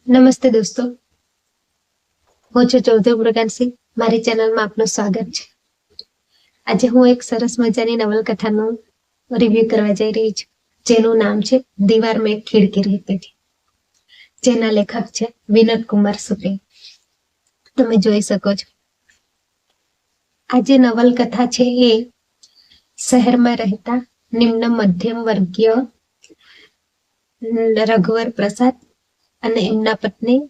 નમસ્તે દોસ્તો, હું છું ચૌધરી મૃગાંશી. મારી ચેનલમાં આપનું સ્વાગત છે. આજે હું એક સરસ મજાની નવલકથાનું રિવ્યુ કરવા જઈ રહી છું, જેનું નામ છે દીવાર મેં ખિડકી રહેતી થી, જેના લેખક છે વિનોદ કુમાર સુપે. તમે જોઈ શકો છો. આ જે નવલકથા છે એ શહેરમાં રહેતા નિમ્ન મધ્યમ વર્ગીય રઘુવર પ્રસાદ અને એમના પત્ની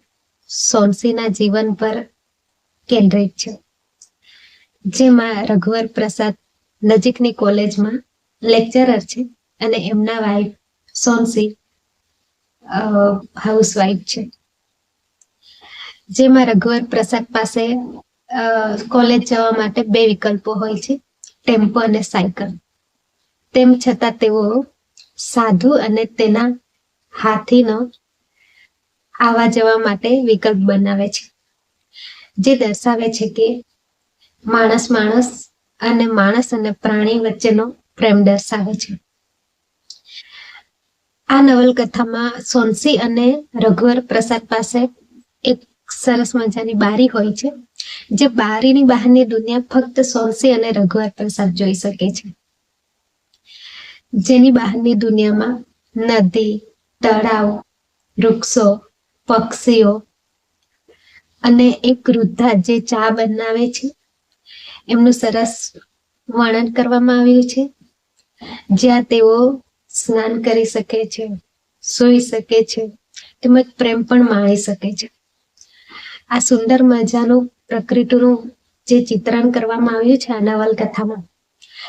સોનસીના જીવન પર કેન્દ્રિત છે, જેમાં રઘુવર પ્રસાદ નજીકની કોલેજમાં લેક્ચરર છે અને એમના વાઈફ સોનસી હાઉસવાઈફ છે. જેમાં રઘુવર પ્રસાદ પાસે કોલેજ જવા માટે બે વિકલ્પો હોય છે, ટેમ્પો અને સાયકલ. તેમ છતાં તેઓ સાધુ અને તેના હાથીનો આવવા જવા માટે વિકલ્પ બનાવે છે, જે દર્શાવે છે કે માણસ અને પ્રાણી વચ્ચેનો પ્રેમ દર્શાવે છે. આ નવલકથામાં સોનસી અને રઘુવર પ્રસાદ પાસે એક સરસ મજાની બારી હોય છે, જે બારીની બહારની દુનિયા ફક્ત સોનસી અને રઘુવર પ્રસાદ જોઈ શકે છે. જેની બહારની દુનિયામાં નદી, તળાવ, વૃક્ષો, પક્ષીઓ અને એક વૃદ્ધા જે ચા બનાવે છે એમનું સરસ વર્ણન કરવામાં આવ્યું છે, જ્યાં તેઓ સ્નાન કરી શકે છે, સૂઈ શકે છે, તેમજ પ્રેમ પણ માણી શકે છે. આ સુંદર મજાનું પ્રકૃતિનું જે ચિત્રણ કરવામાં આવ્યું છે આ નવલકથામાં,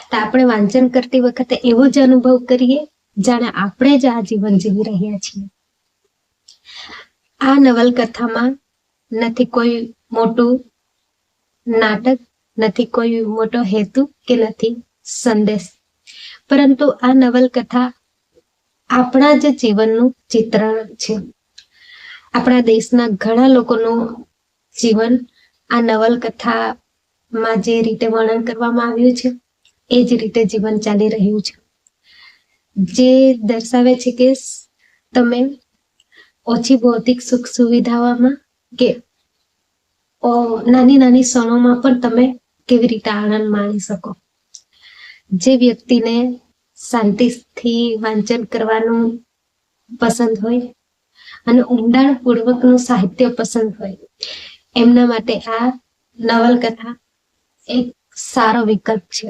તો આપણે વાંચન કરતી વખતે એવો જ અનુભવ કરીએ જાણે આપણે જ આ જીવન જીવી રહ્યા છીએ. આ નવલકથામાં નથી કોઈ મોટું નાટક, નથી કોઈ મોટો હેતુ કે નથી સંદેશ, પરંતુ આ નવલકથા આપણા જ જીવનનું ચિત્રણ છે. આપણા દેશના ઘણા લોકોનું જીવન આ નવલકથામાં જે રીતે વર્ણન કરવામાં આવ્યું છે એ જ રીતે જીવન ચાલી રહ્યું છે, જે દર્શાવે છે કે તમે ઓછી ભૌતિક સુખ સુવિધાઓમાં કે નાની નાની ક્ષણોમાં પણ તમે કેવી રીતે આનંદ માણી શકો. જે વ્યક્તિને શાંતિથી વાંચન કરવાનું પસંદ હોય અને ઊંડાણપૂર્વકનું સાહિત્ય પસંદ હોય, એમના માટે આ નવલકથા એક સારો વિકલ્પ છે.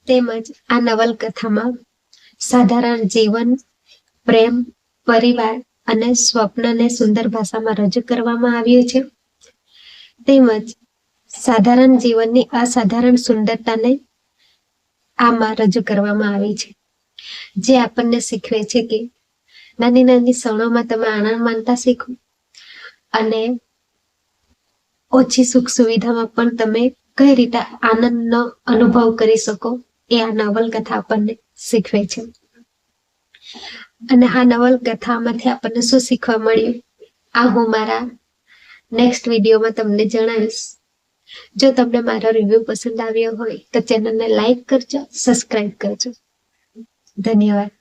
તેમજ આ નવલકથામાં સાધારણ જીવન, પ્રેમ, પરિવાર અને સ્વપ્નને સુંદર ભાષામાં રજૂ કરવામાં આવ્યું છે. તેમજ સાધારણ જીવનની અસાધારણ સુંદરતાને આમાં રજૂ કરવામાં આવી છે, જે આપણને શીખવે છે કે નાની નાની ક્ષણોમાં તમે આનંદ માનતા શીખો અને ઓછી સુખ સુવિધામાં પણ તમે કઈ રીતે આનંદનો અનુભવ કરી શકો એ આ નવલકથા આપણને શીખવે છે. અને આ નવલકથામાંથી આપણને શું શીખવા મળ્યું આ હું મારા નેક્સ્ટ વિડીયોમાં તમને જણાવીશ. જો તમને મારો રિવ્યુ પસંદ આવ્યો હોય તો ચેનલને લાઈક કરજો, સબસ્ક્રાઇબ કરજો. ધન્યવાદ.